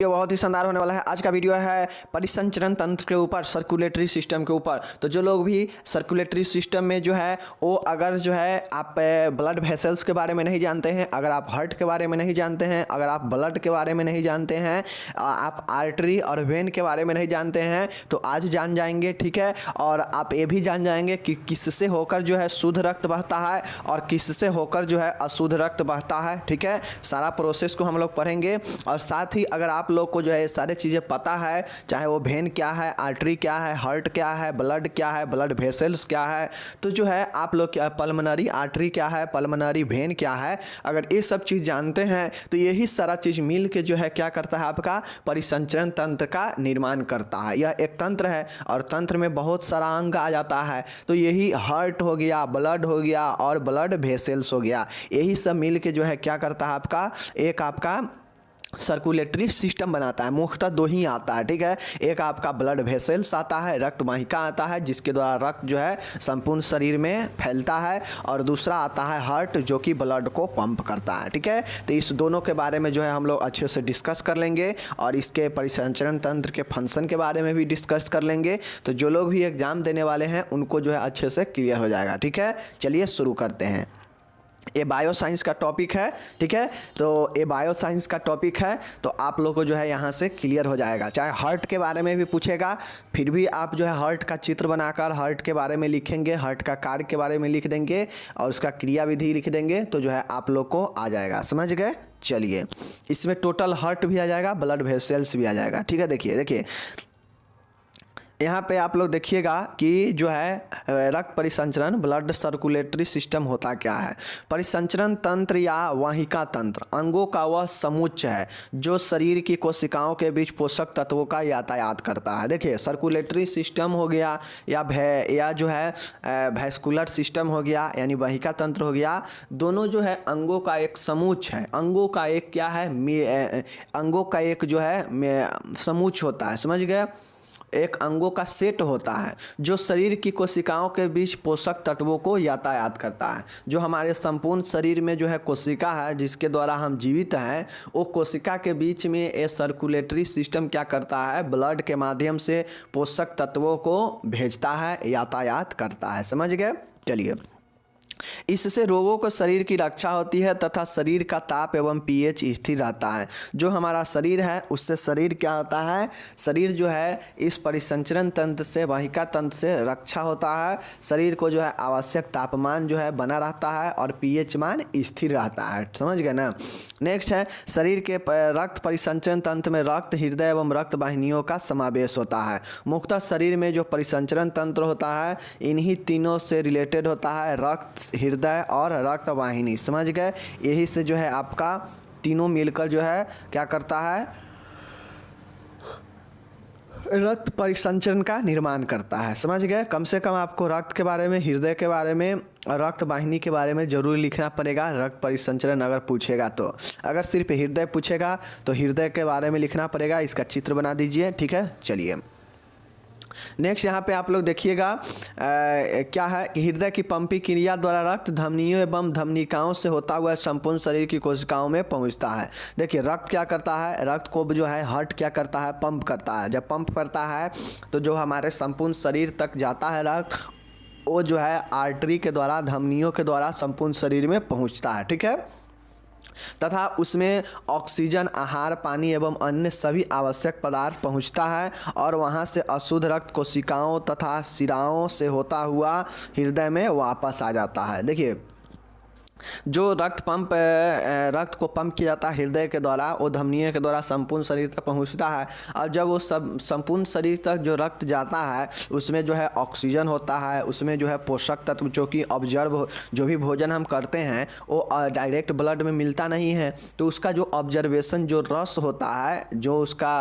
ये बहुत ही शानदार होने वाला है। आज का वीडियो है परिसंचरण तंत्र के ऊपर, सर्कुलेटरी सिस्टम के ऊपर। तो जो लोग भी सर्कुलेटरी सिस्टम में जो है वो अगर जो है आप ब्लड वेसल्स के बारे में नहीं जानते हैं, अगर आप हार्ट के बारे में नहीं जानते हैं, अगर आप ब्लड के बारे में नहीं जानते हैं, आप आर्टरी और वेन के बारे में नहीं जानते हैं, तो आज जान जाएंगे, ठीक है। और आप ये भी जान जाएंगे कि किससे होकर जो है शुद्ध रक्त बहता है और किससे होकर जो है अशुद्ध रक्त बहता है, ठीक है। सारा प्रोसेस को हम लोग पढ़ेंगे। और साथ ही अगर आप लोग को जो है सारी चीज़ें पता है, चाहे वो वेन क्या है, आर्टरी क्या है, हार्ट क्या है, ब्लड क्या है, ब्लड वेसल्स क्या है, तो जो है आप लोग क्या, पल्मोनरी आर्टरी क्या है, पल्मोनरी वेन क्या है, अगर ये सब चीज़ जानते हैं तो यही सारा चीज़ मिल के जो है क्या करता है, आपका परिसंचरण तंत्र का निर्माण करता है। यह एक तंत्र है और तंत्र में बहुत सारा अंग आ जाता है। तो यही हार्ट हो गया, ब्लड हो गया और ब्लड वेसल्स हो गया, यही सब मिल के जो है क्या करता है, आपका एक आपका सर्कुलेटरी सिस्टम बनाता है। मुख्यतः दो ही आता है, ठीक है। एक आपका ब्लड वेसल्स आता है, रक्त वाहिका आता है जिसके द्वारा रक्त जो है संपूर्ण शरीर में फैलता है, और दूसरा आता है हार्ट जो कि ब्लड को पंप करता है, ठीक है। तो इस दोनों के बारे में जो है हम लोग अच्छे से डिस्कस कर लेंगे और इसके परिसंचरण तंत्र के फंक्शन के बारे में भी डिस्कस कर लेंगे। तो जो लोग भी एग्जाम देने वाले हैं उनको जो है अच्छे से क्लियर हो जाएगा, ठीक है। चलिए शुरू करते हैं। ये बायो साइंस का टॉपिक है, ठीक है। तो ये बायो साइंस का टॉपिक है तो आप लोग को जो है यहाँ से क्लियर हो जाएगा। चाहे हार्ट के बारे में भी पूछेगा, फिर भी आप जो है हार्ट का चित्र बनाकर हार्ट के बारे में लिखेंगे, हार्ट का कार्य के बारे में लिख देंगे और उसका क्रियाविधि लिख देंगे, तो जो है आप लोग को आ जाएगा। समझ गए। चलिए, इसमें टोटल हार्ट भी आ जाएगा, ब्लड वेसल्स भी आ जाएगा, ठीक है। देखिए यहाँ पे आप लोग देखिएगा कि जो है रक्त परिसंचरण, ब्लड सर्कुलेटरी सिस्टम होता क्या है। परिसंचरण तंत्र या वाहिका तंत्र अंगों का वह समुच्चय है जो शरीर की कोशिकाओं के बीच पोषक तत्वों का यातायात करता है। देखिए, सर्कुलेटरी सिस्टम हो गया या जो है वैस्कुलर सिस्टम हो गया, यानी वाहिका तंत्र हो गया, दोनों जो है अंगों का एक समुच्चय है। अंगों का एक क्या है, अंगों का एक जो है समुच्चय होता है, समझ गए। एक अंगों का सेट होता है जो शरीर की कोशिकाओं के बीच पोषक तत्वों को यातायात करता है। जो हमारे संपूर्ण शरीर में जो है कोशिका है जिसके द्वारा हम जीवित हैं, वो कोशिका के बीच में ये सर्कुलेटरी सिस्टम क्या करता है, ब्लड के माध्यम से पोषक तत्वों को भेजता है, यातायात करता है। समझ गए। चलिए, इससे रोगों को शरीर की रक्षा होती है तथा शरीर का ताप एवं पीएच स्थिर रहता है। जो हमारा शरीर है उससे शरीर क्या होता है, शरीर जो है इस परिसंचरण तंत्र से, वाहिका तंत्र से रक्षा होता है। शरीर को जो है आवश्यक तापमान जो है बना रहता है और पीएच मान स्थिर रहता है। समझ गए ना। नेक्स्ट है शरीर के रक्त परिसंचरण तंत्र में रक्त, हृदय एवं रक्त वाहिनियों का समावेश होता है। मुख्यतः शरीर में जो परिसंचरण तंत्र होता है इन्हीं तीनों से रिलेटेड होता है, रक्त, हृदय और रक्त वाहिनी। समझ गए। यही से जो है आपका तीनों मिलकर जो है क्या करता है, रक्त परिसंचरण का निर्माण करता है। समझ गए। कम से कम आपको रक्त के बारे में, हृदय के बारे में और रक्त वाहिनी के बारे में जरूर लिखना पड़ेगा, रक्त परिसंचरण अगर पूछेगा तो। अगर सिर्फ हृदय पूछेगा तो हृदय के बारे में लिखना पड़ेगा, इसका चित्र बना दीजिए, ठीक है। चलिए, नेक्स्ट यहाँ पे आप लोग देखिएगा क्या है कि हृदय की पंपिंग क्रिया द्वारा रक्त धमनियों एवं धमनिकाओं से होता हुआ संपूर्ण शरीर की कोशिकाओं में पहुँचता है। देखिए, रक्त क्या करता है, रक्त को जो है हार्ट क्या करता है, पंप करता है। जब पंप करता है तो जो हमारे संपूर्ण शरीर तक जाता है रक्त, वो जो है आर्टरी के द्वारा, धमनियों के द्वारा संपूर्ण शरीर में पहुँचता है, ठीक है। तथा उसमें ऑक्सीजन, आहार, पानी एवं अन्य सभी आवश्यक पदार्थ पहुंचता है और वहां से अशुद्ध रक्त कोशिकाओं तथा शिराओं से होता हुआ हृदय में वापस आ जाता है। देखिए, जो रक्त को पंप किया जाता है हृदय के द्वारा, वो धमनियों के द्वारा संपूर्ण शरीर तक पहुंचता है। और जब वो संपूर्ण शरीर तक जो रक्त जाता है उसमें जो है ऑक्सीजन होता है, उसमें जो है पोषक तत्व जो कि जो भी भोजन हम करते हैं वो डायरेक्ट ब्लड में मिलता नहीं है, तो उसका जो ऑब्जर्वेशन, जो रस होता है, जो उसका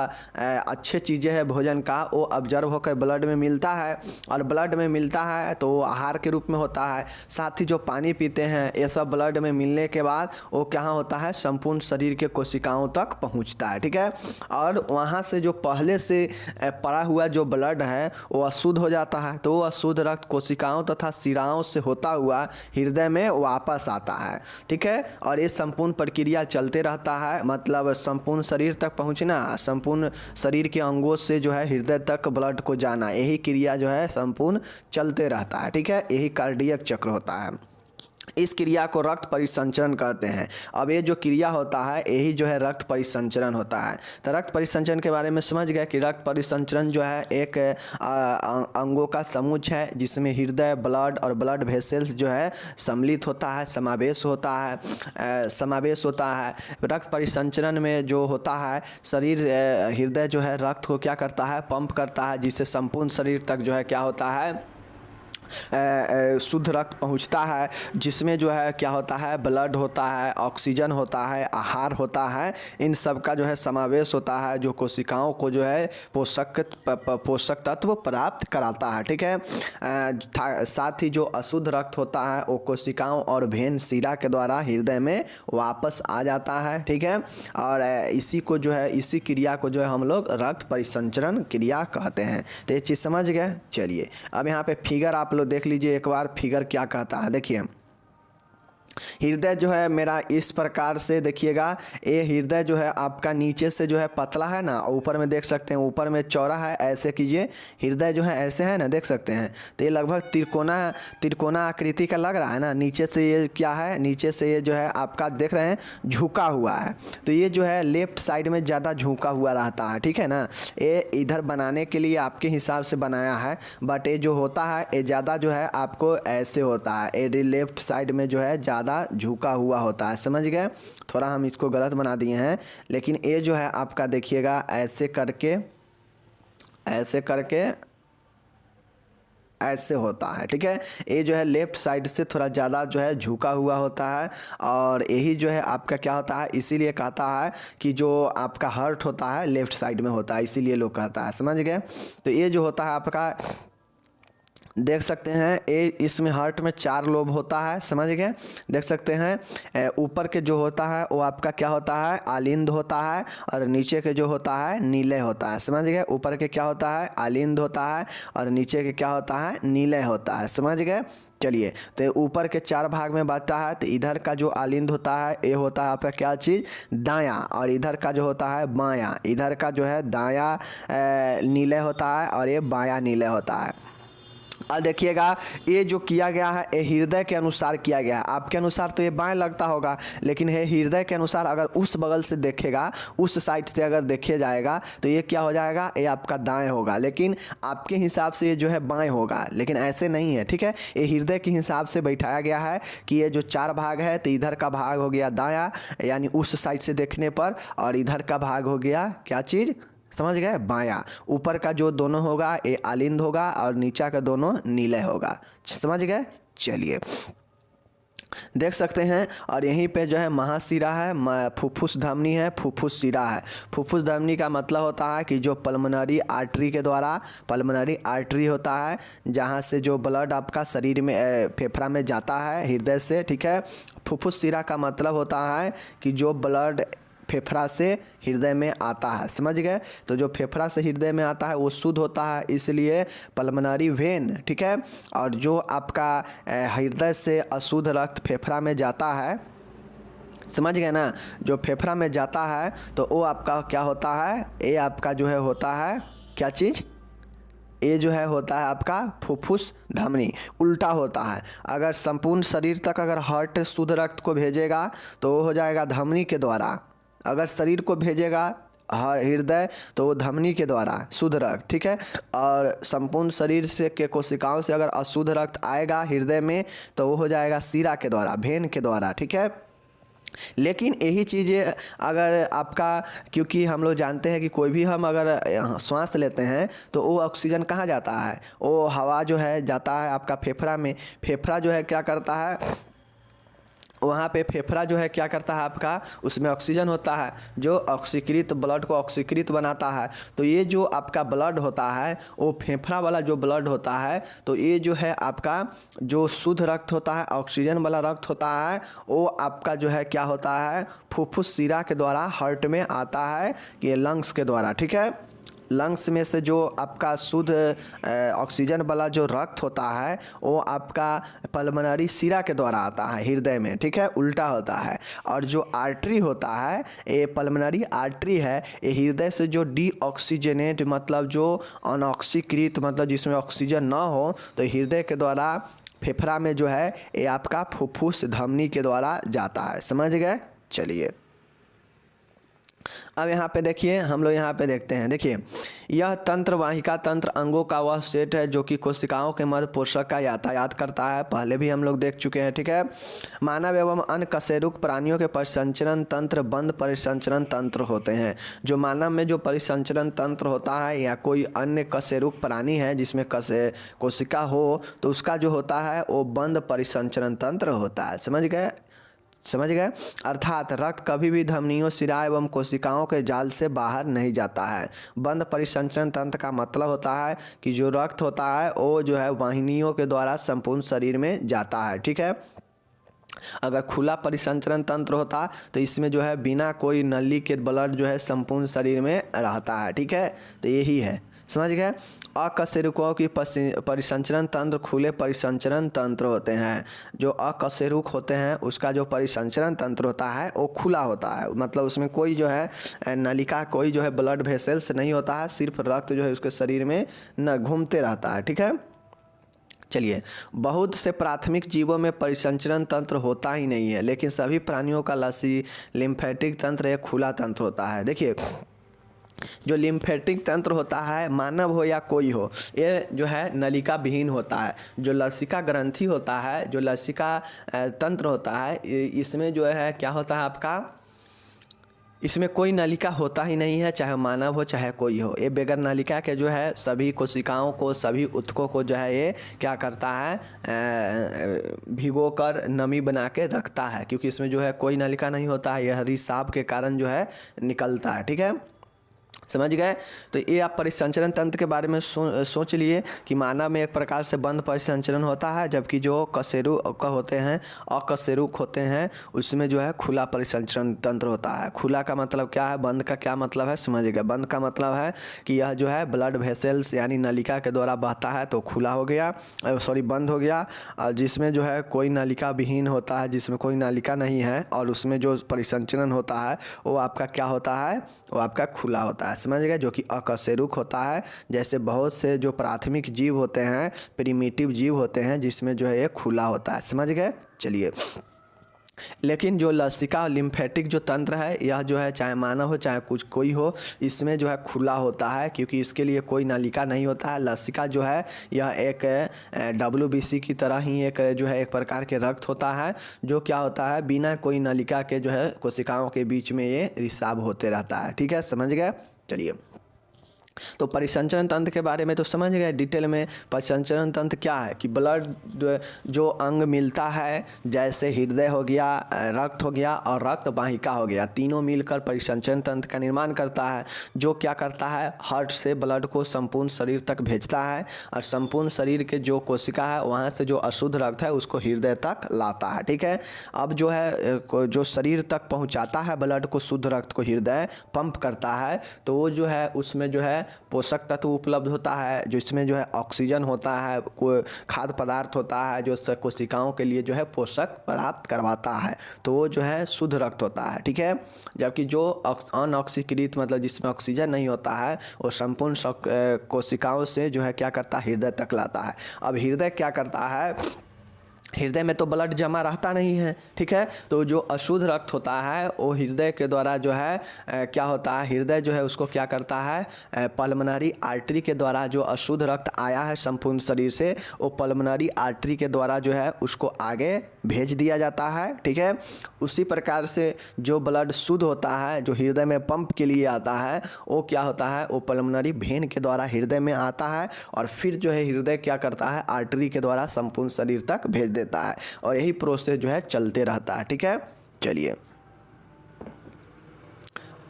अच्छे चीज़ें हैं भोजन का, वो ऑब्जर्व होकर ब्लड में मिलता है। और ब्लड में मिलता है तो वो आहार के रूप में होता है। साथ ही जो पानी पीते हैं ये सब ब्लड में मिलने के बाद वो क्या होता है, संपूर्ण शरीर के कोशिकाओं तक पहुंचता है, ठीक है। और वहाँ से जो पहले से पड़ा हुआ जो ब्लड है वो अशुद्ध हो जाता है, तो वो अशुद्ध रक्त कोशिकाओं तथा शिराओं से होता हुआ हृदय में वापस आता है, ठीक है। और ये संपूर्ण प्रक्रिया चलते रहता है, मतलब संपूर्ण शरीर तक पहुंचना, संपूर्ण शरीर के अंगों से जो है हृदय तक ब्लड को जाना, यही क्रिया जो है संपूर्ण चलते रहता है, ठीक है। यही कार्डियक चक्र होता है। इस क्रिया को रक्त परिसंचरण कहते हैं। अब ये जो क्रिया होता है यही जो है रक्त परिसंचरण होता है। तो रक्त परिसंचरण के बारे में समझ गए कि रक्त परिसंचरण जो है एक अंगों का समूह है जिसमें हृदय, ब्लड और ब्लड वेसल्स जो है सम्मिलित होता है, समावेश होता है। रक्त परिसंचरण में जो होता है शरीर, हृदय जो है रक्त को क्या करता है, पंप करता है, जिससे संपूर्ण शरीर तक जो है क्या होता है, शुद्ध रक्त पहुंचता है, जिसमें जो है क्या होता है, ब्लड होता है, ऑक्सीजन होता है, आहार होता है, इन सब का जो है समावेश होता है, जो कोशिकाओं को जो है पोषक तत्व प्राप्त कराता है, ठीक है। साथ ही जो अशुद्ध रक्त होता है वो कोशिकाओं और भेन शिरा के द्वारा हृदय में वापस आ जाता है, ठीक है। और इसी को जो है, इसी क्रिया को जो है हम लोग रक्त परिसंचरण क्रिया कहते हैं। तो ये चीज़ समझ गए। चलिए अब यहाँ पे फिगर आप लोग देख लीजिए एक बार, फिगर क्या कहता है। देखिए हृदय जो है मेरा इस प्रकार से, देखिएगा ये हृदय जो है आपका नीचे से जो है पतला है ना, ऊपर में देख सकते हैं ऊपर में चौड़ा है, ऐसे कीजिए, हृदय जो है ऐसे है ना, देख सकते हैं। तो ये लगभग त्रिकोणा आकृति का लग रहा है ना। नीचे से ये क्या है, नीचे से ये जो है आपका देख रहे हैं झुका हुआ है, तो ये जो है लेफ्ट साइड में ज़्यादा झुका हुआ रहता है, ठीक है ना। ये इधर बनाने के लिए आपके हिसाब से बनाया है, बट ये जो होता है ये ज़्यादा जो है आपको ऐसे होता है, ये लेफ्ट साइड में जो है ज़्यादा झुका हुआ होता है, समझ गए। थोड़ा हम इसको गलत बना दिए हैं, लेकिन ये जो है आपका देखिएगा ऐसे करके ऐसे होता है, ठीक है। ये जो है लेफ्ट साइड से थोड़ा ज़्यादा जो है झुका हुआ होता है, और यही जो है आपका क्या होता है, इसीलिए कहता है कि जो आपका हार्ट होता है लेफ्ट साइड में होता है, इसीलिए लोग कहता है, समझ गए। तो ये जो होता है आपका देख सकते हैं, ये इसमें हार्ट में 4 लोब होता है, समझ गए। देख सकते हैं ऊपर के जो होता है वो आपका क्या होता है, आलिंद होता है, और नीचे के जो होता है नीले होता है, समझ गए। ऊपर के क्या होता है, आलिंद होता है, और नीचे के क्या होता है, नीले होता है, समझ गए। चलिए तो ऊपर के 4 भाग में बांटता है, तो इधर का जो आलिंद होता है ये होता है आपका क्या चीज़, दायां, और इधर का जो होता है बायां। इधर का जो है दायां नीले होता है और ये बायां नीले होता है। अब देखिएगा ये जो किया गया है ये हृदय के अनुसार किया गया है। आपके अनुसार तो ये बाएं लगता होगा, लेकिन ये हृदय के अनुसार अगर उस बगल से देखेगा, उस साइड से अगर देखे जाएगा तो ये क्या हो जाएगा, ये आपका दाएं होगा, लेकिन आपके हिसाब से ये जो है बाएं होगा, लेकिन ऐसे नहीं है, ठीक है। ये हृदय के हिसाब से बैठाया गया है कि ये जो 4 भाग है, तो इधर का भाग हो गया दायां, यानी उस साइड से देखने पर, और इधर का भाग हो गया क्या चीज़, समझ गए, बायां। ऊपर का जो दोनों होगा ये आलिंद होगा, और नीचा का दोनों नीले होगा, समझ गए। चलिए देख सकते हैं, और यहीं पे जो है महाशिरा है, फुफ्फुस धमनी है, फुफ्फुस शिरा है। फुफ्फुस धमनी का मतलब होता है कि जो पल्मोनरी आर्टरी के द्वारा, पल्मोनरी आर्टरी होता है जहाँ से जो ब्लड आपका शरीर में फेफड़ा में जाता है हृदय से, ठीक है। फुफ्फुस शिरा का मतलब होता है कि जो ब्लड फेफड़ा से हृदय में आता है, समझ गए। तो जो फेफड़ा से हृदय में आता है वो शुद्ध होता है, इसलिए पल्मोनरी वेन, ठीक है। और जो आपका हृदय से अशुद्ध रक्त फेफड़ा में जाता है, समझ गए ना, जो फेफड़ा में जाता है तो वो आपका क्या होता है, ये आपका जो है होता है क्या चीज़, ये जो है होता है आपका फुफ्फुस धमनी। उल्टा होता है, अगर संपूर्ण शरीर तक अगर हार्ट शुद्ध रक्त को भेजेगा तो वो हो जाएगा धमनी के द्वारा, अगर शरीर को भेजेगा हृदय तो वो धमनी के द्वारा शुद्ध रक्त, ठीक है। और संपूर्ण शरीर से के कोशिकाओं से अगर अशुद्ध रक्त आएगा हृदय में तो वो हो जाएगा शिरा के द्वारा, भेन के द्वारा, ठीक है। लेकिन यही चीज़ें अगर आपका, क्योंकि हम लोग जानते हैं कि कोई भी हम अगर सांस लेते हैं तो वो ऑक्सीजन कहाँ जाता है, वो हवा जो है जाता है आपका फेफड़ा में। फेफड़ा जो है क्या करता है, वहाँ पे फेफड़ा जो है क्या करता है आपका, उसमें ऑक्सीजन होता है जो ऑक्सीकृत ब्लड को ऑक्सीकृत बनाता है। तो ये जो आपका ब्लड होता है वो फेफड़ा वाला जो ब्लड होता है, तो ये जो है आपका जो शुद्ध रक्त होता है, ऑक्सीजन वाला रक्त होता है, वो आपका जो है क्या होता है, फुफ्फुस शिरा के द्वारा हार्ट में आता है, ये लंग्स के द्वारा। ठीक है, लंग्स में से जो आपका शुद्ध ऑक्सीजन वाला जो रक्त होता है वो आपका पल्मोनरी शिरा के द्वारा आता है हृदय में। ठीक है, उल्टा होता है। और जो आर्टरी होता है, ये पल्मोनरी आर्टरी है, ये हृदय से जो डीऑक्सीजनेट मतलब जो अनऑक्सीकृत मतलब जिसमें ऑक्सीजन ना हो, तो हृदय के द्वारा फेफड़ा में जो है ये आपका फुफ्फुस धमनी के द्वारा जाता है। समझ गए? चलिए अब यहाँ पे देखिए, हम लोग यहाँ पे देखते हैं। देखिए, यह तंत्र वाहिका तंत्र अंगों का वह सेट है जो कि कोशिकाओं के मध्य पोषक का यातायात करता है। पहले भी हम लोग देख चुके हैं। ठीक है, मानव एवं अन्य कशेरुक प्राणियों के परिसंचरण तंत्र बंद परिसंचरण तंत्र होते हैं। जो मानव में जो परिसंचरण तंत्र होता है या कोई अन्य कशेरुक प्राणी है जिसमें कोशिका हो, तो उसका जो होता है वो बंद परिसंचरण तंत्र होता है। समझ गए? समझ गए? अर्थात रक्त कभी भी धमनियों, शिरा एवं कोशिकाओं के जाल से बाहर नहीं जाता है। बंद परिसंचरण तंत्र का मतलब होता है कि जो रक्त होता है वो जो है वाहिनियों के द्वारा संपूर्ण शरीर में जाता है। ठीक है, अगर खुला परिसंचरण तंत्र होता तो इसमें जो है बिना कोई नली के ब्लड जो है संपूर्ण शरीर में रहता है। ठीक है, तो यही है। समझ गए? अकशेरुकों की परिसंचरण तंत्र खुले परिसंचरण तंत्र होते हैं। जो अकशेरुक होते हैं उसका जो परिसंचरण तंत्र होता है वो खुला होता है, मतलब उसमें कोई जो है नलिका, कोई जो है ब्लड वेसल्स नहीं होता है, सिर्फ रक्त जो है उसके शरीर में न घूमते रहता है। ठीक है, चलिए, बहुत से प्राथमिक जीवों में परिसंचरण तंत्र होता ही नहीं है, लेकिन सभी प्राणियों का लसी लिम्फेटिक तंत्र एक खुला तंत्र होता है। देखिए, जो लिम्फेटिक तंत्र होता है, मानव हो या कोई हो, ये जो है नलिका विहीन होता है। जो लसिका ग्रंथि होता है, जो लसिका तंत्र होता है, इसमें जो है क्या होता है आपका, इसमें कोई नलिका होता ही नहीं है, चाहे मानव हो चाहे कोई हो। ये बगैर नलिका के जो है सभी कोशिकाओं को, सभी ऊतकों को जो है ये क्या करता है, भिगो कर नमी बना के रखता है, क्योंकि इसमें जो है कोई नलिका नहीं होता है, यह रिसाव के कारण जो है निकलता है। ठीक है, समझ गए? तो ये आप परिसंचरण तंत्र के बारे में सोच लिए कि मानव में एक प्रकार से बंद परिसंचरण होता है, जबकि जो कशेरुक होते हैं, अकशेरुक होते हैं, उसमें जो है खुला परिसंचरण तंत्र होता है। खुला का मतलब क्या है, बंद का क्या मतलब है, समझ गए? बंद का मतलब है कि यह जो है ब्लड वेसल्स यानी नलिका के द्वारा बहता है तो खुला हो गया, बंद हो गया। और जिसमें जो है कोई नलिका विहीन होता है, जिसमें कोई नलिका नहीं है और उसमें जो परिसंचरण होता है वो आपका क्या होता है, वो आपका खुला होता है। समझ गए? जो कि अकशेरुक होता है। जैसे बहुत से जो प्राथमिक जीव होते हैं, प्रिमिटिव जीव होते हैं, जिसमें जो है ये खुला होता है। समझ गए? चलिए, लेकिन जो लसिका और लिम्फेटिक जो तंत्र है, यह जो है चाहे मानव हो चाहे कुछ कोई हो, इसमें जो है खुला होता है, क्योंकि इसके लिए कोई नलिका नहीं होता है। लसिका जो है यह एक WBC की तरह ही एक जो है एक प्रकार के रक्त होता है, जो क्या होता है बिना कोई नलिका के जो है कोशिकाओं के बीच में ये रिसाव होते रहता है। ठीक है, समझ गए? चलिए, तो परिसंचरण तंत्र के बारे में तो समझ गए डिटेल में। परिसंचरण तंत्र क्या है कि ब्लड जो अंग मिलता है, जैसे हृदय हो गया, रक्त हो गया और रक्त वाहिका हो गया, तीनों मिलकर परिसंचरण तंत्र का निर्माण करता है, जो क्या करता है हार्ट से ब्लड को संपूर्ण शरीर तक भेजता है और संपूर्ण शरीर के जो कोशिका है वहाँ से जो अशुद्ध रक्त है उसको हृदय तक लाता है। ठीक है, अब जो है जो शरीर तक पहुँचाता है ब्लड को, शुद्ध रक्त को हृदय पंप करता है, तो वो जो है उसमें जो है पोषक तत्व उपलब्ध होता है, जिसमें जो है ऑक्सीजन होता है, कोई खाद्य पदार्थ होता है जो कोशिकाओं के लिए जो है पोषक प्राप्त करवाता है, तो वो जो है शुद्ध रक्त होता है। ठीक है, जबकि जो अनऑक्सीकृत मतलब जिसमें ऑक्सीजन नहीं होता है, वो संपूर्ण कोशिकाओं से जो है क्या करता है, हृदय तक लाता है। अब हृदय क्या करता है, हृदय में तो ब्लड जमा रहता नहीं है। ठीक है, तो जो अशुद्ध रक्त होता है वो हृदय के द्वारा जो है क्या होता है, हृदय जो है उसको क्या करता है, पल्मोनरी आर्टरी के द्वारा जो अशुद्ध रक्त आया है संपूर्ण शरीर से, वो पल्मोनरी आर्टरी के द्वारा जो है उसको आगे भेज दिया जाता है। ठीक है, उसी प्रकार से जो ब्लड शुद्ध होता है, जो हृदय में पंप के लिए आता है, वो क्या होता है, वो पल्मोनरी वेन के द्वारा हृदय में आता है और फिर जो है हृदय क्या करता है, आर्टरी के द्वारा संपूर्ण शरीर तक भेज देता है और यही प्रोसेस जो है चलते रहता है। ठीक है, चलिए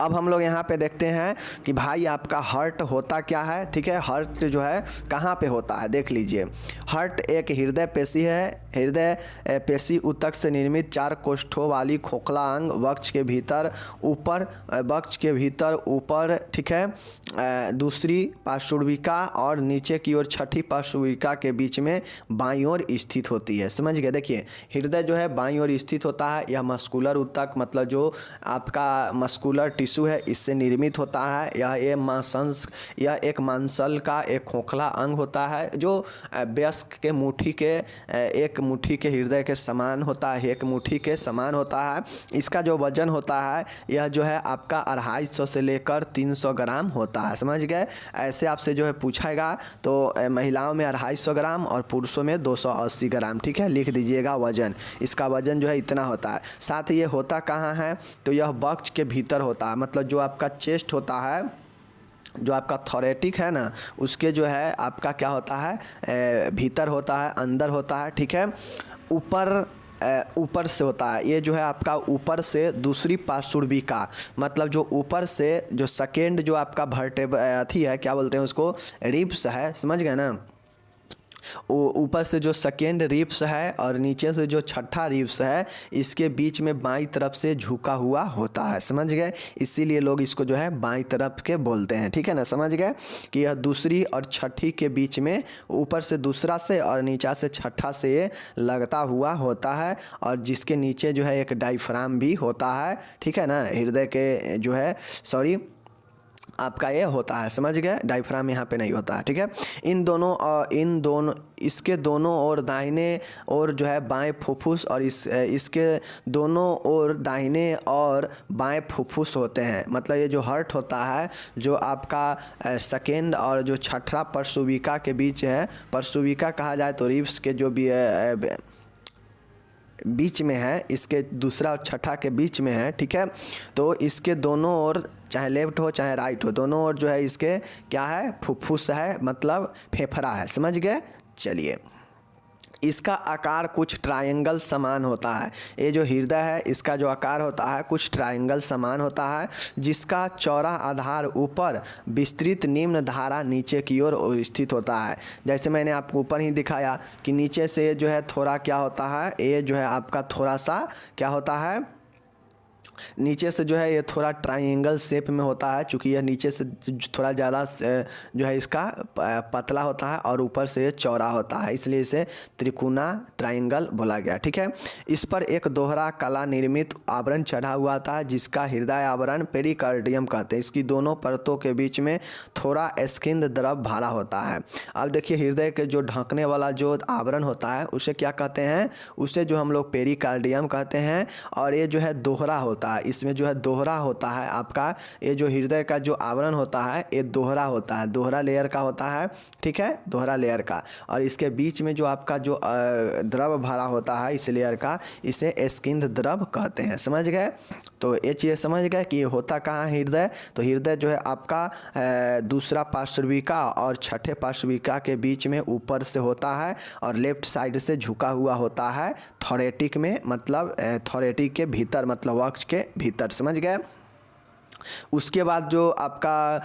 अब हम लोग यहाँ पे देखते हैं कि भाई आपका हार्ट होता क्या है। ठीक है, हार्ट जो है कहाँ पे होता है देख लीजिए। हार्ट एक हृदय पेशी है। हृदय पेशी ऊतक से निर्मित 4 कोष्ठों वाली खोखला अंग वक्ष के भीतर ऊपर ठीक है दूसरी पार्श्विका और नीचे की ओर छठी पार्श्विका के बीच में बाईं ओर स्थित होती है। समझ गए। देखिए हृदय जो है बाईं ओर स्थित होता है। यह मस्कुलर ऊतक मतलब जो आपका मस्कुलर टिश्यू है इससे निर्मित होता है। यह एक मांसल का एक खोखला अंग होता है जो वयस्क के मुट्ठी के एक मुट्ठी के हृदय के समान होता है, एक मुट्ठी के समान होता है। इसका जो वजन होता है यह जो है आपका 250 से लेकर 300 ग्राम होता है। समझ गए। ऐसे आपसे जो है पूछेगा तो महिलाओं में 250 ग्राम और पुरुषों में 280 ग्राम। ठीक है, लिख दीजिएगा वजन। इसका वजन जो है इतना होता है। साथ ही ये होता कहाँ है तो यह वक्ष के भीतर होता है। मतलब जो आपका चेस्ट होता है, जो आपका थोरेटिक है ना, उसके जो है आपका क्या होता है भीतर होता है, अंदर होता है। ठीक है, ऊपर से होता है। ये जो है आपका ऊपर से दूसरी पार्श्विका मतलब जो ऊपर से जो सेकेंड जो आपका अथी है क्या बोलते हैं उसको, रिब्स है। समझ गए ना। ऊपर से जो सेकेंड रिब्स है और नीचे से जो छठा रिब्स है इसके बीच में बाईं तरफ से झुका हुआ होता है। समझ गए। इसीलिए लोग इसको जो है बाईं तरफ के बोलते हैं। ठीक है ना, समझ गए कि यह दूसरी और छठी के बीच में ऊपर से दूसरा से और नीचा से छठा से ये लगता हुआ होता है और जिसके नीचे जो है एक डायफ्राम भी होता है। ठीक है ना, हृदय के जो है आपका ये होता है। समझ गए। डायफ्राम यहाँ पे नहीं होता है। ठीक है, इन दोनों इसके दोनों ओर दाहिने और जो है बाएं फुफ्फुस और इसके दोनों ओर दाहिने और बाएं फुफ्फुस होते हैं। मतलब ये जो हार्ट होता है जो आपका सेकेंड और जो छठा पार्श्विका के बीच है, पार्श्विका कहा जाए तो रिब्स के जो भी बीच में है, इसके दूसरा और छठा के बीच में है। ठीक है, तो इसके दोनों ओर चाहे लेफ्ट हो चाहे राइट हो, दोनों ओर जो है इसके क्या है फुफ्फुस है, मतलब फेफड़ा है। समझ गए। चलिए इसका आकार कुछ ट्रायंगल समान होता है। ये जो हृदय है इसका जो आकार होता है कुछ ट्रायंगल समान होता है जिसका चौड़ा आधार ऊपर विस्तृत निम्न धारा नीचे की ओर स्थित होता है। जैसे मैंने आपको ऊपर ही दिखाया कि नीचे से जो है थोड़ा क्या होता है, ये जो है आपका थोड़ा सा क्या होता है, नीचे से जो है ये थोड़ा ट्रायंगल शेप में होता है। चूँकि यह नीचे से थोड़ा ज़्यादा जो है इसका पतला होता है और ऊपर से ये चौड़ा होता है, इसलिए इसे त्रिकोणा ट्रायंगल बोला गया। ठीक है, इस पर एक दोहरा कला निर्मित आवरण चढ़ा हुआ होता है जिसका हृदय आवरण पेरिकार्डियम कहते हैं। इसकी दोनों परतों के बीच में थोड़ा स्किंद द्रव भरा होता है। अब देखिए हृदय के जो ढकने वाला जो आवरण होता है उसे क्या कहते हैं, उसे जो हम लोग पेरिकार्डियम कहते हैं। और ये जो है दोहरा होता है, इसमें जो है दोहरा होता है आपका, ये जो हृदय का जो आवरण होता है ये दोहरा होता है, दोहरा लेयर का होता है। ठीक है, दोहरा लेयर का। और इसके बीच में जो आपका जो द्रव भरा होता है इस लेयर का, इसे स्किंद द्रव कहते हैं। समझ गए। तो ये चीज़ समझ गए कि होता कहाँ हृदय, तो हृदय जो है आपका दूसरा पार्श्विका और छठे पार्श्विका के बीच में ऊपर से होता है और लेफ्ट साइड से झुका हुआ होता है थोरेटिक में, मतलब थोरेटिक के भीतर, मतलब वक्ष के भीतर। समझ गए। उसके बाद जो आपका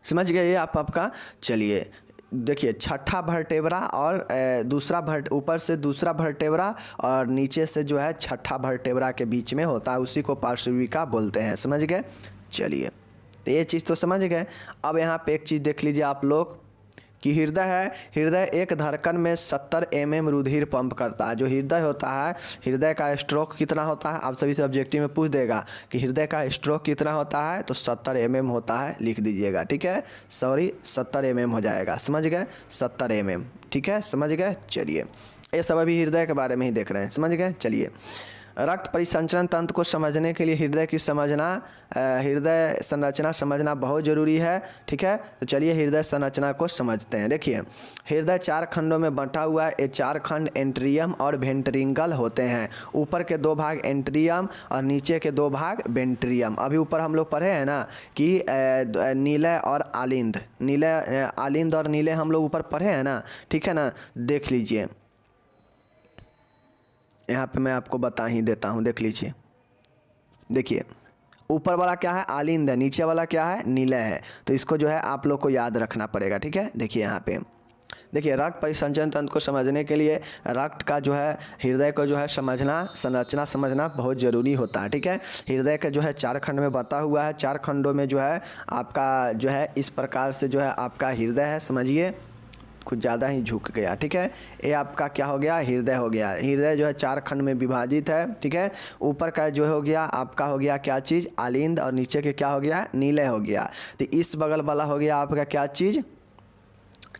समझ गए ये आपका चलिए देखिए छठा वर्टेब्रा और दूसरा ऊपर से दूसरा वर्टेब्रा और नीचे से जो है छठा वर्टेब्रा के बीच में होता है, उसी को पार्श्विका बोलते हैं। समझ गए। चलिए तो ये चीज़ तो समझ गए। अब यहाँ पे एक चीज़ देख लीजिए आप लोग कि हृदय है, हृदय एक धड़कन में 70 mm रुधिर पंप करता है। जो हृदय होता है, हृदय का स्ट्रोक कितना होता है, आप सभी से ऑब्जेक्टिव में पूछ देगा कि हृदय का स्ट्रोक कितना होता है, तो 70 mm होता है, लिख दीजिएगा। ठीक है, सॉरी 70 mm हो जाएगा। समझ गए, 70 mm। ठीक है, समझ गए। चलिए ये सब अभी हृदय के बारे में ही देख रहे हैं। समझ गए। चलिए रक्त परिसंचरण तंत्र को समझने के लिए हृदय संरचना समझना बहुत ज़रूरी है। ठीक है, तो चलिए हृदय संरचना को समझते हैं। देखिए हृदय 4 खंडों में बंटा हुआ है। ये 4 खंड एंट्रियम और वेंट्रिकल होते हैं। ऊपर के 2 भाग एंट्रियम और नीचे के 2 भाग वेंट्रियम। अभी ऊपर हम लोग पढ़े हैं ना कि नीले और आलिंद, नीले आलिंद और नीले हम लोग ऊपर पढ़े हैं ना। ठीक है ना, देख लीजिए यहाँ पे मैं आपको बता ही देता हूँ, देख लीजिए। देखिए ऊपर वाला क्या है, आलिंद है, नीचे वाला क्या है, नीलय है। तो इसको जो है आप लोग को याद रखना पड़ेगा, ठीक है। देखिए यहाँ पे देखिए रक्त परिसंचरण तंत्र को समझने के लिए रक्त का जो है, हृदय को जो है समझना, संरचना समझना बहुत ज़रूरी होता है, ठीक है। हृदय का जो है 4 खंड में बटा हुआ है। 4 खंडों में जो है आपका जो है इस प्रकार से जो है आपका हृदय है, समझिए कुछ ज़्यादा ही झुक गया, ठीक है। ये आपका क्या हो गया, हृदय हो गया। हृदय जो है 4 खंड में विभाजित है, ठीक है। ऊपर का जो हो गया आपका हो गया क्या चीज़, आलिंद, और नीचे के क्या हो गया, नीलय हो गया। तो इस बगल वाला हो गया आपका क्या चीज़,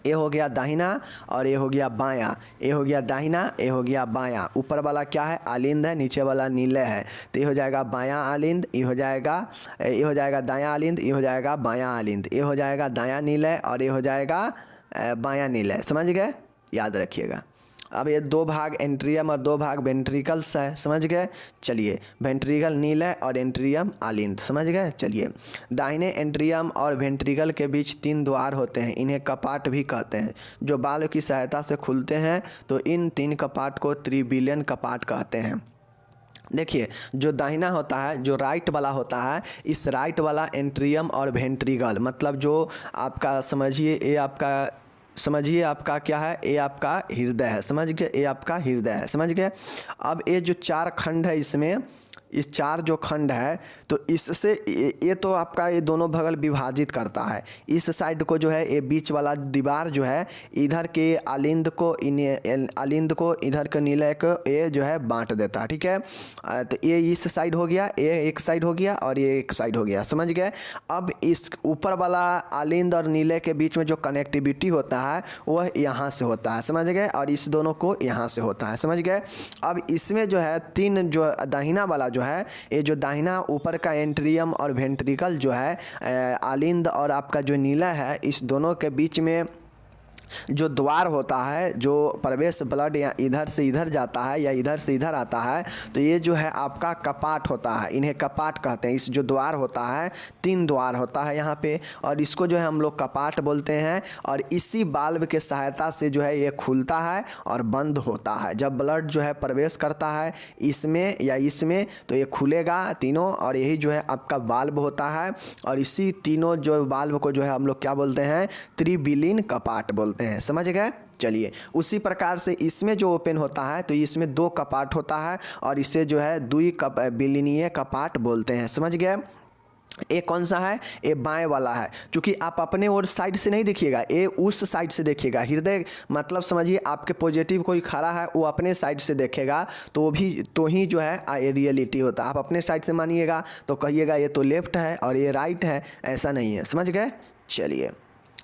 ये हो गया दाहिना और ये हो गया बायां। ये हो गया दाहिना, ये हो गया बायां। ऊपर वाला क्या है, आलिंद है, नीचे वाला नीलय है। तो ये हो जाएगा बायां आलिंद, ये हो जाएगा दायां आलिंद, ये हो जाएगा बायां आलिंद, ये हो जाएगा दायां नीलय, और ये हो जाएगा बायां नीलय। समझ गए, याद रखिएगा। अब ये 2 भाग एंट्रियम और 2 भाग वेंट्रिकल्स है, समझ गए। चलिए वेंट्रिकल नीलय और एंट्रियम आलिंद, समझ गए। चलिए दाहिने एंट्रियम और वेंट्रिकल के बीच 3 द्वार होते हैं, इन्हें कपाट भी कहते हैं, जो बाल की सहायता से खुलते हैं। तो इन 3 कपाट को त्रिविलियन कपाट कहते हैं। देखिए जो दाहिना होता है, जो राइट वाला होता है, इस राइट वाला एंट्रियम और वेंट्रिकल, मतलब जो आपका समझिए ये आपका क्या है, ये आपका हृदय है, समझ गए, ये आपका हृदय है, समझ गए। अब ये जो 4 खंड है, इसमें इस 4 जो खंड है, तो इससे ये तो आपका ये दोनों बगल विभाजित करता है। इस साइड को जो है ये बीच वाला दीवार जो है, इधर के आलिंद को इधर के नीलय को ये जो है बांट देता है, ठीक है। तो ये इस साइड हो गया, ये एक साइड हो गया और ये एक साइड हो गया, समझ गए। अब इस ऊपर वाला आलिंद और नीलय के बीच में जो कनेक्टिविटी होता है वह यहाँ से होता है, समझ गए, और इस दोनों को यहाँ से होता है, समझ गए। अब इसमें जो है 3 जो दाहिना वाला जो है, ये जो दाहिना ऊपर का एंट्रियम और वेंट्रिकल जो है, आलिंद और आपका जो नीला है, इस दोनों के बीच में जो द्वार होता है, जो प्रवेश ब्लड या इधर से इधर जाता है या इधर से इधर आता है, तो ये जो है आपका कपाट होता है, इन्हें कपाट कहते हैं। इस जो द्वार होता है, 3 द्वार होता है यहाँ पे, और इसको जो है हम लोग कपाट बोलते हैं। और इसी बाल्ब के सहायता से जो है ये खुलता है और बंद होता है। जब ब्लड जो है प्रवेश करता है इसमें या इसमें, तो ये खुलेगा तीनों, और यही जो है आपका बाल्ब होता है। और इसी तीनों जो बाल्ब को जो है हम लोग क्या बोलते हैं, त्रिविलीन कपाट बोलते हैं, समझ गए। चलिए उसी प्रकार से इसमें जो ओपन होता है, तो इसमें 2 कपाट होता है, और इसे जो है द्विविलीनीय कपाट बोलते हैं, समझ गए। ये कौन सा है, ये बाएं वाला है। क्योंकि आप अपने और साइड से नहीं देखिएगा, ये उस साइड से देखिएगा। हृदय मतलब समझिए आपके पॉजिटिव कोई खड़ा है, वो अपने साइड से देखेगा, तो ही जो है ये रियलिटी होता है। आप अपने साइड से मानिएगा तो कहिएगा ये तो लेफ्ट है और ये राइट है, ऐसा नहीं है, समझ गए। चलिए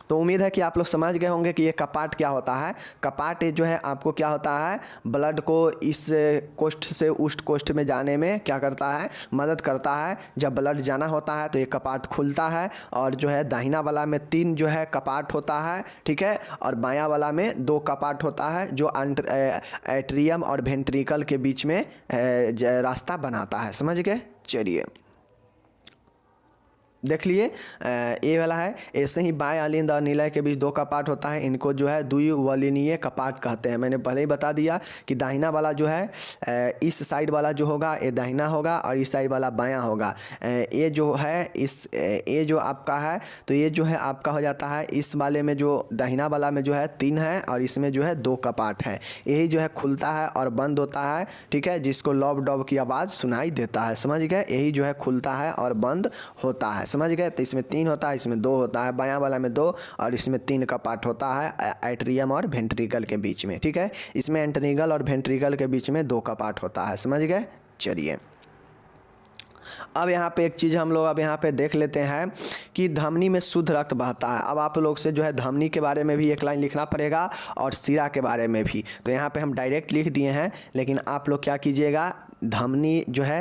तो उम्मीद है कि आप लोग समझ गए होंगे कि ये कपाट क्या होता है। कपाट जो है आपको क्या होता है, ब्लड को इस कोष्ठ से उस कोष्ठ में जाने में क्या करता है, मदद करता है। जब ब्लड जाना होता है तो ये कपाट खुलता है, और जो है दाहिना वाला में 3 जो है कपाट होता है, ठीक है, और बायां वाला में 2 कपाट होता है, जो एट्रियम और वेंट्रिकल के बीच में रास्ता बनाता है, समझ गए। चलिए देख लिए, ये वाला है। ऐसे ही बाएं आलिंद और नीलय के बीच 2 कपाट होता है, इनको जो है द्विविलीनीय कपाट कहते हैं। मैंने पहले ही बता दिया कि दाहिना वाला जो है, इस साइड वाला जो होगा ये दाहिना होगा, और इस साइड वाला बायां होगा। ये जो है ये जो आपका है, तो ये जो है आपका हो जाता है, इस वाले में जो दाहिना वाला में जो है 3 है, और इसमें जो है 2 कपाट है। यही जो है खुलता है और बंद होता है, ठीक है, जिसको लॉब डॉब की आवाज़ सुनाई देता है, समझ गए। यही जो है खुलता है और बंद होता है, समझ गए। तो इसमें 3 होता है, इसमें 2 होता है, बायां वाला में 2, और इसमें 3 कपाट होता है एट्रियम और वेंट्रिकल के बीच में, ठीक है। इसमें एंट्रिकल और वेंट्रिकल के बीच में 2 कपाट होता है, समझ गए। चलिए अब यहाँ पे एक चीज़ हम लोग अब यहाँ पे देख लेते हैं कि धमनी में शुद्ध रक्त बहता है। अब आप लोग से जो है धमनी के बारे में भी एक लाइन लिखना पड़ेगा और शिरा के बारे में भी। तो यहाँ पे हम डायरेक्ट लिख दिए हैं, लेकिन आप लोग क्या कीजिएगा, धमनी जो है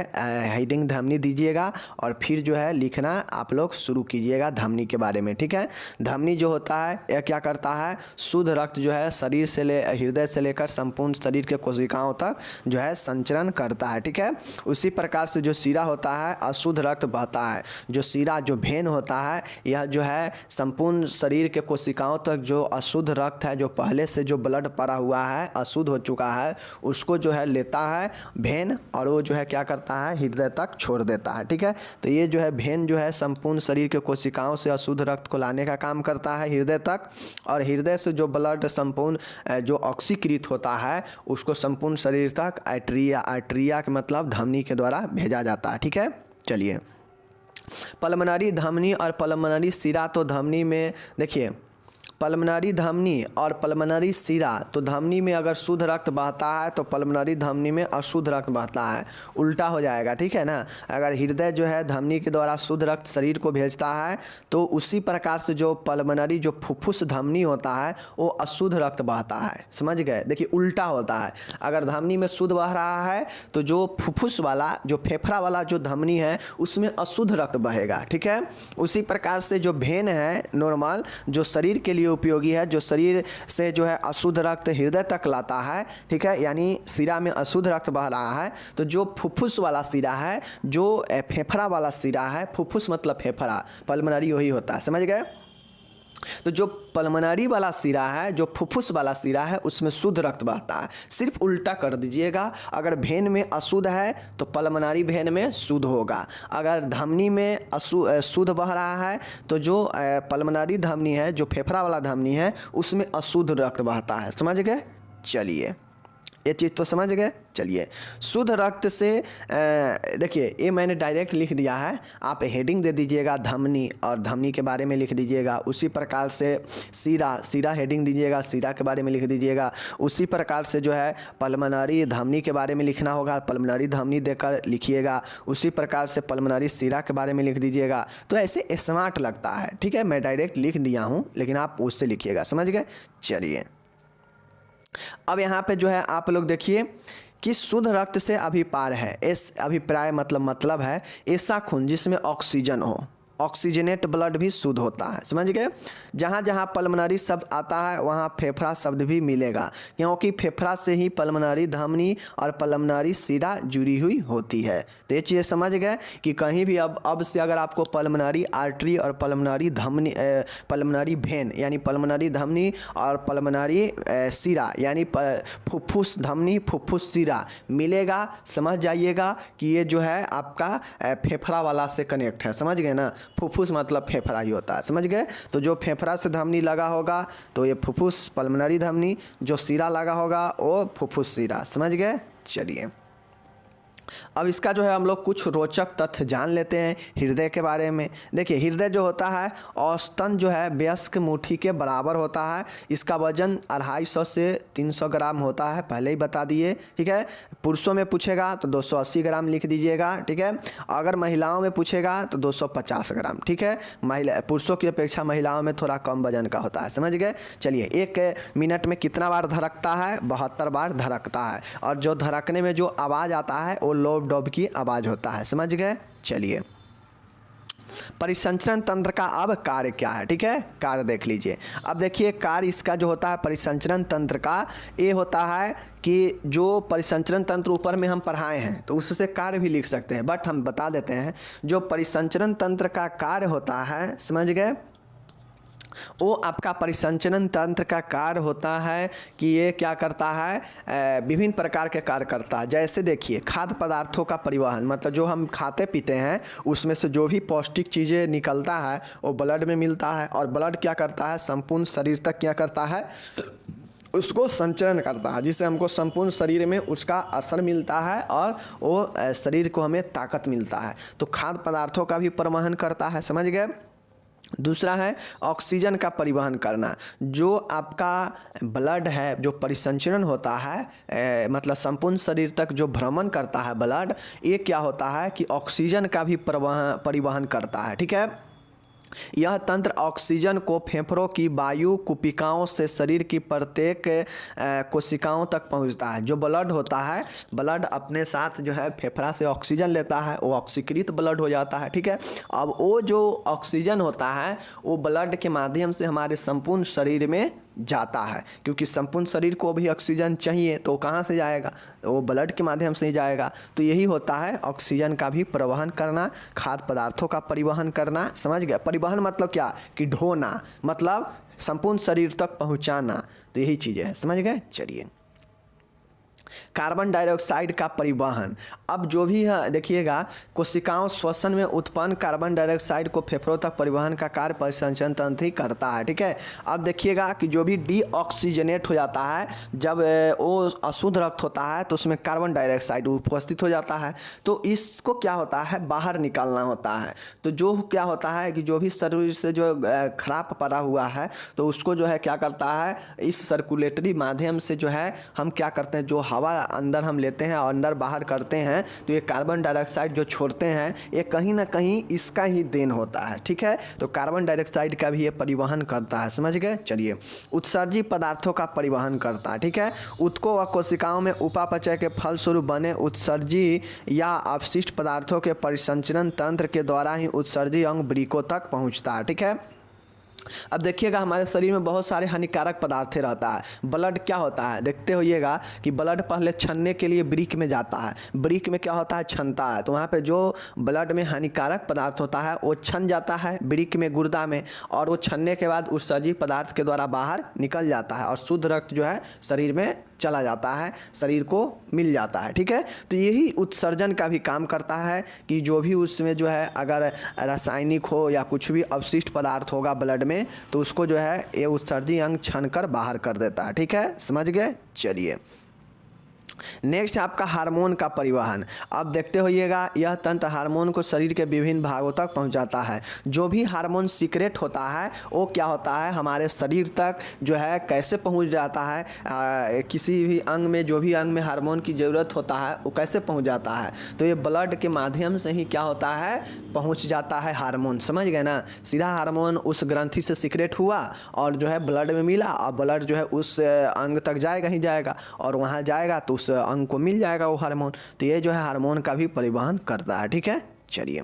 हेडिंग धमनी दीजिएगा और फिर जो है लिखना आप लोग शुरू कीजिएगा धमनी के बारे में, ठीक है। धमनी जो होता है यह क्या करता है, शुद्ध रक्त जो है शरीर से हृदय से लेकर संपूर्ण शरीर के कोशिकाओं तक जो है संचरण करता है, ठीक है। उसी प्रकार से जो शिरा होता है अशुद्ध रक्त बहता है। जो शिरा जो भेन होता है यह जो है संपूर्ण शरीर के कोशिकाओं तक जो अशुद्ध रक्त है, जो पहले से जो ब्लड पड़ा हुआ है अशुद्ध हो चुका है, उसको जो है लेता है भेन और वो जो है क्या करता है हृदय तक छोड़ देता है, ठीक है। तो ये जो है भेन जो है संपूर्ण शरीर के कोशिकाओं से अशुद्ध रक्त को लाने का काम करता है हृदय तक, और हृदय से जो ब्लड संपूर्ण जो ऑक्सीकृत होता है उसको संपूर्ण शरीर तक आर्टरिया के मतलब धमनी के द्वारा भेजा जाता है, ठीक है। चलिए, पल्मोनरी धमनी और पल्मोनरी शिरा, तो धमनी में देखिए पल्मोनरी धमनी और पल्मोनरी शिरा, तो धमनी में अगर शुद्ध रक्त बहता है तो पल्मोनरी धमनी में अशुद्ध रक्त बहता है, उल्टा हो जाएगा, ठीक है ना। अगर हृदय जो है धमनी के द्वारा शुद्ध रक्त शरीर को भेजता है तो उसी प्रकार से जो पल्मोनरी जो फुफ्फुस धमनी होता है वो अशुद्ध रक्त बहता है, समझ गए। देखिए उल्टा होता है, अगर धमनी में शुद्ध बह रहा है तो जो फुफ्फुस वाला जो फेफड़ा वाला जो धमनी है उसमें अशुद्ध रक्त बहेगा, ठीक है। उसी प्रकार से जो भेन है नॉर्मल जो शरीर के लिए उपयोगी है, जो शरीर से जो है अशुद्ध रक्त हृदय तक लाता है, ठीक है, यानी शिरा में अशुद्ध रक्त बह रहा है, तो जो फुफ्फुस वाला शिरा है, जो फेफड़ा वाला शिरा है, फुफ्फुस मतलब फेफड़ा, पल्मोनरी वही होता है, समझ गए। तो जो पल्मोनरी वाला शिरा है, जो फुफ्फुस वाला शिरा है, उसमें शुद्ध रक्त बहता है। सिर्फ उल्टा कर दीजिएगा, अगर भेन में अशुद्ध है तो पल्मोनरी भेन में शुद्ध होगा, अगर धमनी में शुद्ध बह रहा है तो जो पल्मोनरी धमनी है, जो फेफड़ा वाला धमनी है, उसमें अशुद्ध रक्त बहता है, समझ गए। चलिए, ये चीज़ तो समझ गए। चलिए, शुद्ध रक्त से देखिए ये मैंने डायरेक्ट लिख दिया है, आप हेडिंग दे दीजिएगा धमनी और धमनी के बारे में लिख दीजिएगा। उसी प्रकार से शिरा हेडिंग दीजिएगा, शिरा के बारे में लिख दीजिएगा। उसी प्रकार से जो है पल्मोनरी धमनी के बारे में लिखना होगा, पल्मोनरी धमनी देकर लिखिएगा। उसी प्रकार से पल्मोनरी शिरा के बारे में लिख दीजिएगा। तो ऐसे स्मार्ट लगता है, ठीक है। मैं डायरेक्ट लिख दिया हूँ लेकिन आप उससे लिखिएगा, समझ गए। चलिए, अब यहाँ पे जो है आप लोग देखिए कि शुद्ध रक्त से अभिप्राय है, इस अभिप्राय मतलब है ऐसा खून जिसमें ऑक्सीजन हो, ऑक्सीजनेट ब्लड भी शुद्ध होता है, समझ गए। जहाँ जहाँ पल्मोनरी शब्द आता है वहाँ फेफड़ा शब्द भी मिलेगा, क्योंकि फेफड़ा से ही पल्मोनरी धमनी और पल्मोनरी शिरा जुड़ी हुई होती है। तो ये चीज़ समझ गए कि कहीं भी अब से अगर आपको पल्मोनरी आर्टरी और पल्मोनरी धमनी पल्मोनरी भेन यानी पल्मोनरी धमनी और पल्मोनरी शिरा यानी फुफ्फुस धमनी फुफ्फुस शिरा मिलेगा, समझ जाइएगा कि ये जो है आपका फेफड़ा वाला से कनेक्ट है, समझ गए ना। फुफ्फुस मतलब फेफड़ा ही होता है, समझ गए। तो जो फेफड़ा से धमनी लगा होगा तो ये फुफ्फुस पल्मोनरी धमनी, जो शिरा लगा होगा वो फुफ्फुस शिरा, समझ गए। चलिए, अब इसका जो है हम लोग कुछ रोचक तथ्य जान लेते हैं हृदय के बारे में। देखिए, हृदय जो होता है औसतन जो है वयस्क मुट्ठी के बराबर होता है। इसका वजन 250 से 300 ग्राम होता है, पहले ही बता दिए, ठीक है। पुरुषों में पूछेगा तो 280 ग्राम लिख दीजिएगा, ठीक है। अगर महिलाओं में पूछेगा तो 250 ग्राम, ठीक है। पुरुषों की अपेक्षा महिलाओं में थोड़ा कम वजन का होता है, समझ गए। चलिए, 1 मिनट में कितना बार धड़कता है? 72 बार धड़कता है, और जो धड़कने में जो आवाज़ आता है वो लोब डोब की आवाज़ होता है, समझ गए। चलिए, परिसंचरण तंत्र का अब कार्य क्या है, ठीक है। कार्य देख लीजिए। अब देखिए कार्य इसका जो होता है परिसंचरण तंत्र का, ये होता है कि जो परिसंचरण तंत्र ऊपर में हम पढ़ाए हैं तो उससे कार्य भी लिख सकते हैं, बट हम बता देते हैं जो परिसंचरण तंत्र का कार्य होता है, समझ गए। वो आपका परिसंचरण तंत्र का कार्य होता है कि ये क्या करता है, विभिन्न प्रकार के कार्य करता है। जैसे देखिए, खाद्य पदार्थों का परिवहन, मतलब जो हम खाते पीते हैं उसमें से जो भी पौष्टिक चीज़ें निकलता है वो ब्लड में मिलता है, और ब्लड क्या करता है, संपूर्ण शरीर तक क्या करता है, उसको संचरण करता है, जिससे हमको संपूर्ण शरीर में उसका असर मिलता है और वो शरीर को हमें ताकत मिलता है। तो खाद्य पदार्थों का भी परिवहन करता है, समझ गए। दूसरा है ऑक्सीजन का परिवहन करना। जो आपका ब्लड है, जो परिसंचरण होता है, मतलब संपूर्ण शरीर तक जो भ्रमण करता है ब्लड, ये क्या होता है कि ऑक्सीजन का भी परिवहन करता है, ठीक है। यह तंत्र ऑक्सीजन को फेफड़ों की वायु कुपिकाओं से शरीर की प्रत्येक कोशिकाओं तक पहुंचता है। जो ब्लड होता है, ब्लड अपने साथ जो है फेफड़ा से ऑक्सीजन लेता है, वो ऑक्सीकृत ब्लड हो जाता है, ठीक है। अब वो जो ऑक्सीजन होता है वो ब्लड के माध्यम से हमारे संपूर्ण शरीर में जाता है, क्योंकि संपूर्ण शरीर को भी ऑक्सीजन चाहिए, तो कहाँ से जाएगा? वो ब्लड के माध्यम से ही जाएगा। तो यही होता है ऑक्सीजन का भी परिवहन करना, खाद्य पदार्थों का परिवहन करना। समझ गए? परिवहन मतलब क्या? कि ढोना, मतलब संपूर्ण शरीर तक पहुँचाना। तो यही चीज़ है, समझ गए? चलिए, कार्बन डाइऑक्साइड का परिवहन। अब जो भी है देखिएगा, कोशिकाओं श्वसन में उत्पन्न कार्बन डाइऑक्साइड को फेफड़ों तक परिवहन का कार्य परिसंचरण तंत्र ही करता है, ठीक है। अब देखिएगा कि जो भी डीऑक्सीजनेट हो जाता है, जब वो अशुद्ध रक्त होता है तो उसमें कार्बन डाइऑक्साइड उपस्थित हो जाता है, तो इसको क्या होता है? बाहर निकालना होता है। तो जो क्या होता है कि जो भी शरीर से जो खराब पड़ा हुआ है, तो उसको जो है क्या करता है, इस सर्कुलेटरी माध्यम से जो है हम क्या करते हैं, जो हवा अंदर हम लेते हैं और अंदर बाहर करते हैं, तो ये कार्बन डाइऑक्साइड जो छोड़ते हैं, ये कहीं ना कहीं इसका ही देन होता है, ठीक है। तो कार्बन डाइऑक्साइड का भी ये परिवहन करता है, समझ गए? चलिए, उत्सर्जी पदार्थों का परिवहन करता है, ठीक है। उत्को व कोशिकाओं में उपापचय के फलस्वरूप बने उत्सर्जी या अपशिष्ट पदार्थों के परिसंचरण तंत्र के द्वारा ही उत्सर्जी अंग वृक्कों तक पहुँचता है, ठीक है। अब देखिएगा, हमारे शरीर में बहुत सारे हानिकारक पदार्थ रहता है। ब्लड क्या होता है, देखते होइएगा कि ब्लड पहले छनने के लिए वृक्क में जाता है, वृक्क में क्या होता है, छनता है। तो वहाँ पे जो ब्लड में हानिकारक पदार्थ होता है वो छन जाता है वृक्क में, गुर्दा में, और वो छनने के बाद उत्सर्जी पदार्थ के द्वारा बाहर निकल जाता है और शुद्ध रक्त जो है शरीर में चला जाता है, शरीर को मिल जाता है, ठीक है। तो यही उत्सर्जन का भी काम करता है कि जो भी उसमें जो है अगर रासायनिक हो या कुछ भी अवशिष्ट पदार्थ होगा ब्लड में, तो उसको जो है ये उत्सर्जी अंग छन कर बाहर कर देता है, ठीक है। समझ गए? चलिए, नेक्स्ट आपका हार्मोन का परिवहन। अब देखते होइएगा, यह तंत्र हार्मोन को शरीर के विभिन्न भागों तक पहुंचाता है। जो भी हार्मोन सीक्रेट होता है वो क्या होता है, हमारे शरीर तक जो है कैसे पहुंच जाता है, किसी भी अंग में, जो भी अंग में हार्मोन की ज़रूरत होता है वो कैसे पहुंच जाता है, तो ये ब्लड के माध्यम से ही क्या होता है, पहुँच जाता है हार्मोन। समझ गए ना? सीधा हार्मोन उस ग्रंथि से सीक्रेट हुआ और जो है ब्लड में मिला, और ब्लड जो है उस अंग तक जाएगा ही जाएगा, और वहाँ जाएगा तो अंग को मिल जाएगा वो हार्मोन। तो ये जो है हार्मोन का भी परिवहन करता है, ठीक है। चलिए,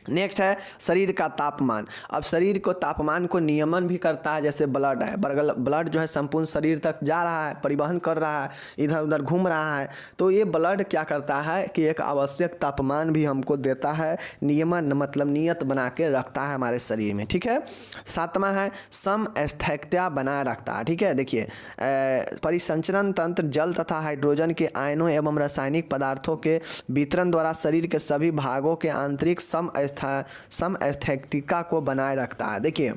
नेक्स्ट है शरीर का तापमान। अब शरीर को तापमान को नियमन भी करता है, जैसे ब्लड है, ब्लड जो है संपूर्ण शरीर तक जा रहा है, परिवहन कर रहा है, इधर उधर घूम रहा है, तो ये ब्लड क्या करता है कि एक आवश्यक तापमान भी हमको देता है, नियमन मतलब नियत बना के रखता है हमारे शरीर में, ठीक है। सातवां है समस्थैतिकता बनाए रखता है, ठीक है। देखिए, परिसंचरण तंत्र जल तथा हाइड्रोजन के आयनों एवं रासायनिक पदार्थों के वितरण द्वारा शरीर के सभी भागों के आंतरिक समस्थैतिकता को बनाए रखता है। देखिए,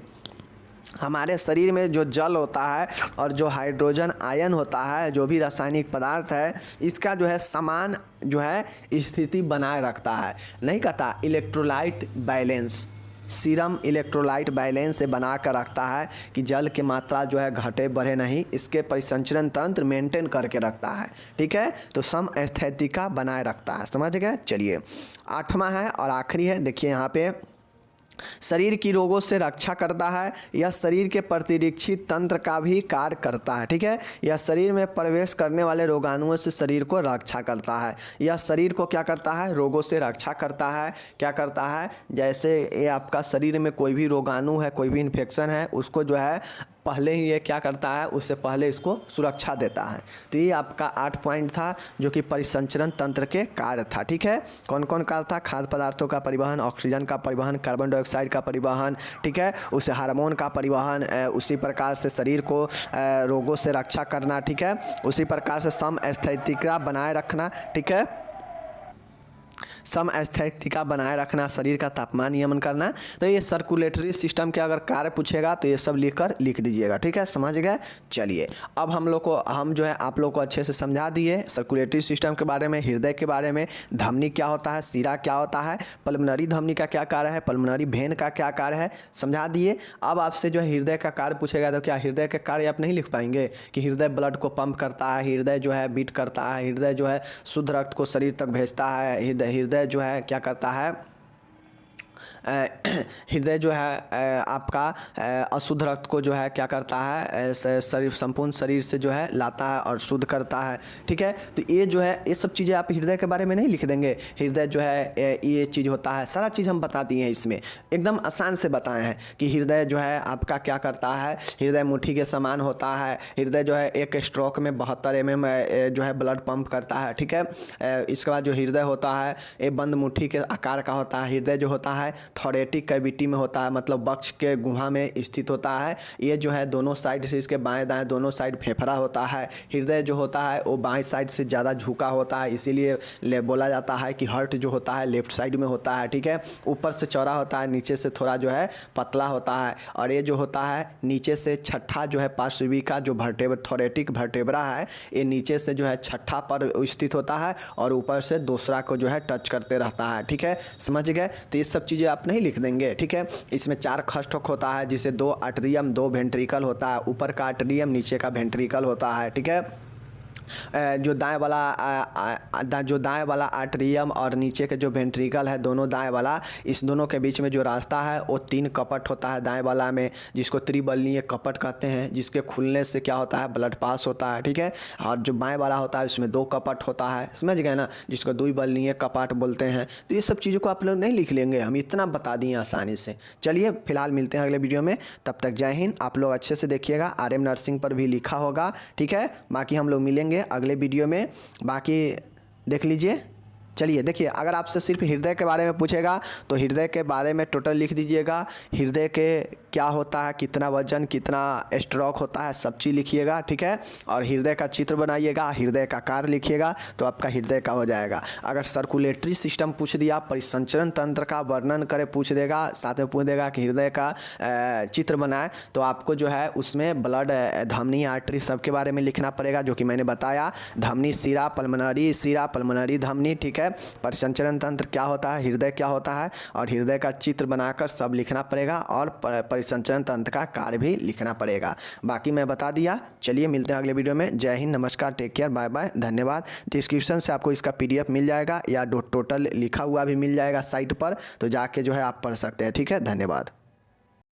हमारे शरीर में जो जल होता है और जो हाइड्रोजन आयन होता है, जो भी रासायनिक पदार्थ है, इसका जो है समान जो है स्थिति बनाए रखता है। नहीं कहता electrolyte balance, serum electrolyte balance से बना कर रखता है कि जल की मात्रा जो है घटे बढ़े नहीं, इसके परिसंचरण तंत्र मेंटेन करके रखता है, ठीक है। तो समस्थैतिकता बनाए रखता है, समझ गए? चलिए, आठवां है और आखिरी है। देखिए यहाँ पे शरीर की रोगों से रक्षा करता है, यह शरीर के प्रतिरक्षी तंत्र का भी कार्य करता है, ठीक है। यह शरीर में प्रवेश करने वाले रोगाणुओं से शरीर को रक्षा करता है। यह शरीर को क्या करता है, रोगों से रक्षा करता है। क्या करता है, जैसे ये आपका शरीर में कोई भी रोगाणु है, कोई भी इन्फेक्शन है, उसको जो है पहले ही ये क्या करता है, उससे पहले इसको सुरक्षा देता है। तो ये आपका 8 पॉइंट था जो कि परिसंचरण तंत्र के कार्य था, ठीक है। कौन कौन कार्य था? खाद्य पदार्थों का परिवहन, ऑक्सीजन का परिवहन, कार्बन डाइऑक्साइड का परिवहन, ठीक है, उसे हार्मोन का परिवहन, उसी प्रकार से शरीर को रोगों से रक्षा करना, ठीक है, उसी प्रकार से समस्थैतिकता बनाए रखना, ठीक है, समस्थैतिकता बनाए रखना, शरीर का तापमान नियमन करना। तो ये सर्कुलेटरी सिस्टम के अगर कार्य पूछेगा तो ये सब लिख दीजिएगा, ठीक है। समझ गए? चलिए, अब हम जो है आप लोग को अच्छे से समझा दिए सर्कुलेटरी सिस्टम के बारे में, हृदय के बारे में, धमनी क्या होता है, सीरा क्या होता है, पल्मोनरी धमनी का क्या कार्य है, पल्मोनरी वेन का क्या कार्य है, समझा दिए। अब आपसे जो है हृदय का कार्य पूछेगा तो क्या हृदय के कार्य आप नहीं लिख पाएंगे कि हृदय ब्लड को पंप करता है, हृदय जो है बीट करता है, हृदय जो है शुद्ध रक्त को शरीर तक भेजता है, हृदय जो है क्या करता है, हृदय जो है आपका अशुद्ध रक्त को जो है क्या करता है, शरीर संपूर्ण शरीर से जो है लाता है और शुद्ध करता है। ठीक है, तो ये जो है ये सब चीज़ें आप हृदय के बारे में नहीं लिख देंगे। हृदय जो है ये चीज़ होता है, सारा चीज़ हम बता दिए हैं, इसमें एकदम आसान से बताए हैं कि हृदय जो है आपका क्या करता है। हृदय मुट्ठी के समान होता है। हृदय जो है एक स्ट्रोक में 72 mm जो है ब्लड पंप करता है। ठीक है, इसके बाद जो हृदय होता है ये बंद मुट्ठी के आकार का होता है। हृदय जो होता है थोरेटिक कैविटी में होता है, मतलब वक्ष के गुहा में स्थित होता है। ये जो है दोनों साइड से, इसके बाएं दाएं दोनों साइड फेफड़ा होता है। हृदय जो होता है वो बाएं साइड से ज़्यादा झुका होता है, इसीलिए बोला जाता है कि हार्ट जो होता है लेफ्ट साइड में होता है। ठीक है, ऊपर से चौड़ा होता है, नीचे से थोड़ा जो है पतला होता है। और ये जो होता है नीचे से छठा जो है पार्श्वी का जो थोरेटिक वर्टेब्रा है, ये नीचे से जो है छठा पर स्थित होता है और ऊपर से दूसरा को जो है टच करते रहता है। ठीक है, समझ गए। तो ये सब चीज़ें आप नहीं लिख देंगे। ठीक है, इसमें 4 खष्टक होता है, जिसे 2 आर्टरियम 2 वेंट्रिकल होता है। ऊपर का आर्टरियम नीचे का वेंट्रिकल होता है। ठीक है, जो दाएं वाला आर्टरियम और नीचे के जो वेंट्रिकल है दोनों दाएं वाला, इस दोनों के बीच में जो रास्ता है वो 3 कपट होता है दाएं वाला में, जिसको त्रिबलीय कपट कहते हैं, जिसके खुलने से क्या होता है ब्लड पास होता है। ठीक है, और जो बाएं वाला होता है उसमें 2 कपट होता है, समझ गए ना, जिसको द्विबलीय कपाट बोलते हैं। तो ये सब चीज़ों को आप लोग नहीं लिख लेंगे, हम इतना बता दिए आसानी से। चलिए फिलहाल मिलते हैं अगले वीडियो में, तब तक जय हिंद। आप लोग अच्छे से देखिएगा, RM नर्सिंग पर भी लिखा होगा। ठीक है, बाकी हम लोग मिलेंगे अगले वीडियो में, बाकी देख लीजिए। चलिए देखिए, अगर आपसे सिर्फ हृदय के बारे में पूछेगा तो हृदय के बारे में टोटल लिख दीजिएगा। हृदय के क्या होता है, कितना वजन, कितना स्ट्रोक होता है, सब चीज़ लिखिएगा। ठीक है, और हृदय का चित्र बनाइएगा, हृदय का कार्य लिखिएगा, तो आपका हृदय का हो जाएगा। अगर सर्कुलेटरी सिस्टम पूछ दिया, परिसंचरण तंत्र का वर्णन करे पूछ देगा, साथ में पूछ देगा कि हृदय का चित्र बनाए, तो आपको जो है उसमें ब्लड, धमनी, आर्टरी सबके बारे में लिखना पड़ेगा, जो कि मैंने बताया। धमनी, सिरा, पल्मोनरी धमनी। ठीक है, परिसंचरण तंत्र क्या होता है, हृदय क्या होता है, और हृदय का चित्र बनाकर सब लिखना पड़ेगा, और परिसंचरण तंत्र का कार्य भी लिखना पड़ेगा। बाकी मैं बता दिया। चलिए मिलते हैं अगले वीडियो में। जय हिंद, नमस्कार, टेक केयर, बाय बाय, धन्यवाद। डिस्क्रिप्शन से आपको इसका PDF मिल जाएगा या टोटल लिखा हुआ भी मिल जाएगा साइट पर, तो जाके जो है आप पढ़ सकते हैं। ठीक है, धन्यवाद।